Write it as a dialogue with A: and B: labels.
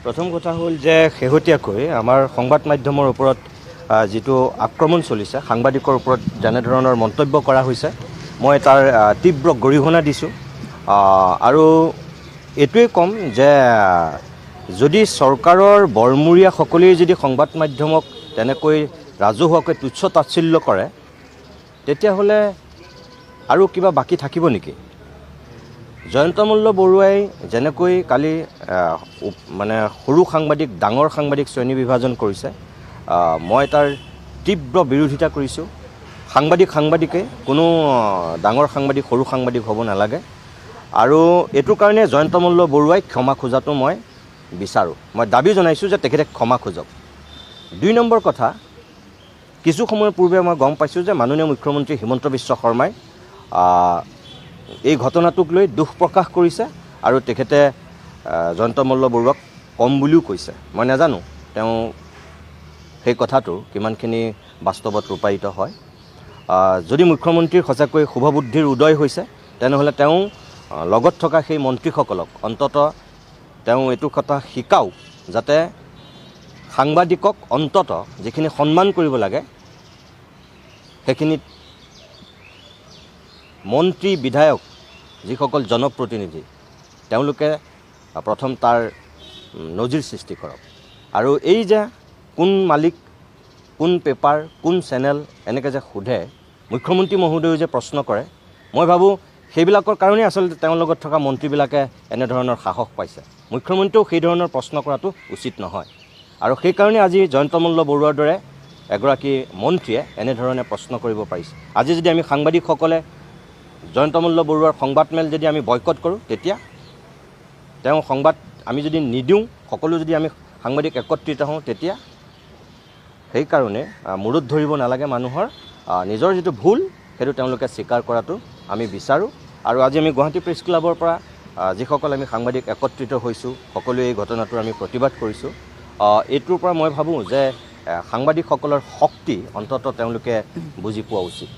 A: প্ৰথম কথা হ'ল যে শেহতীয়াকৈ আমাৰ সংবাদ মাধ্যমৰ ওপৰত যিটো আক্ৰমণ চলিছে, সাংবাদিকৰ ওপৰত যেনে ধৰণৰ মন্তব্য কৰা হৈছে, মই তাৰ তীব্ৰ গৰিহণা দিছোঁ। আৰু এইটোৱেই ক'ম যে যদি চৰকাৰৰ বৰমূৰীয়াসকলেই যদি সংবাদ মাধ্যমক তেনেকৈ ৰাজহুৱাকৈ তুচ্ছ তাচ্ছিল্য কৰে, তেতিয়াহ'লে আৰু কিবা বাকী থাকিব নেকি? জয়ন্ত মল্ল বৰুৱাই যেনেকৈ কালি মানে সৰু সাংবাদিক ডাঙৰ সাংবাদিক শ্ৰেণী বিভাজন কৰিছে, মই তাৰ তীব্ৰ বিৰোধিতা কৰিছোঁ। সাংবাদিকে কোনো ডাঙৰ সাংবাদিক সৰু সাংবাদিক হ'ব নালাগে। আৰু এইটো কাৰণে জয়ন্ত মল্ল বৰুৱাই ক্ষমা খোজাটো মই বিচাৰোঁ। মই দাবী জনাইছোঁ যে তেখেতে ক্ষমা খোজক। ২ নম্বৰ কথা, কিছু সময়ৰ পূৰ্বে মই গম পাইছোঁ যে মাননীয় মুখ্যমন্ত্ৰী হিমন্ত বিশ্ব শৰ্মাই এই ঘটনাটোক লৈ দুখ প্ৰকাশ কৰিছে আৰু তেখেতে জয়ন্ত মল্ল বৰুৱাক কম বুলিও কৈছে। মই নাজানো তেওঁ সেই কথাটো কিমানখিনি বাস্তৱত ৰূপায়িত হয়। যদি মুখ্যমন্ত্ৰীৰ সঁচাকৈ শুভবুদ্ধিৰ উদয় হৈছে, তেনেহ'লে তেওঁ লগত থকা সেই মন্ত্ৰীসকলক অন্ততঃ তেওঁ এইটো কথা শিকাওক যাতে সাংবাদিকক অন্ততঃ যিখিনি সন্মান কৰিব লাগে সেইখিনিত মন্ত্ৰী বিধায়ক যিসকল জনপ্ৰতিনিধি তেওঁলোকে প্ৰথম তাৰ নজিৰ সৃষ্টি কৰক। আৰু এই যে কোন মালিক, কোন পেপাৰ, কোন চেনেল এনেকৈ যে সোধে, মুখ্যমন্ত্ৰী মহোদয়েও যে প্ৰশ্ন কৰে, মই ভাবোঁ সেইবিলাকৰ কাৰণেই আচলতে তেওঁৰ লগত থকা মন্ত্ৰীবিলাকে এনেধৰণৰ সাহস পাইছে। মুখ্যমন্ত্ৰীয়েও সেই ধৰণৰ প্ৰশ্ন কৰাটো উচিত নহয়। আৰু সেইকাৰণে আজি জয়ন্ত মল্ল বৰুৱাৰ দৰে এগৰাকী মন্ত্ৰীয়ে এনেধৰণে প্ৰশ্ন কৰিব পাৰিছে। আজি যদি আমি সাংবাদিকসকলে জয়ন্ত মল্ল বৰুৱাৰ সংবাদমেল যদি আমি বয়কট কৰোঁ, তেতিয়া তেওঁ সংবাদ আমি যদি নিদিওঁ, সকলো যদি আমি সাংবাদিক একত্ৰিত হওঁ, তেতিয়া সেইকাৰণে মূৰত ধৰিব নালাগে মানুহৰ নিজৰ যিটো ভুল সেইটো তেওঁলোকে স্বীকাৰ কৰাটো আমি বিচাৰোঁ। আৰু আজি আমি গুৱাহাটী প্ৰেছ ক্লাবৰ পৰা যিসকল আমি সাংবাদিক একত্ৰিত হৈছোঁ, সকলোৱে এই ঘটনাটোৰ আমি প্ৰতিবাদ কৰিছোঁ। এইটোৰ পৰা মই ভাবোঁ যে সাংবাদিকসকলৰ শক্তি অন্ততঃ তেওঁলোকে বুজি পোৱা উচিত।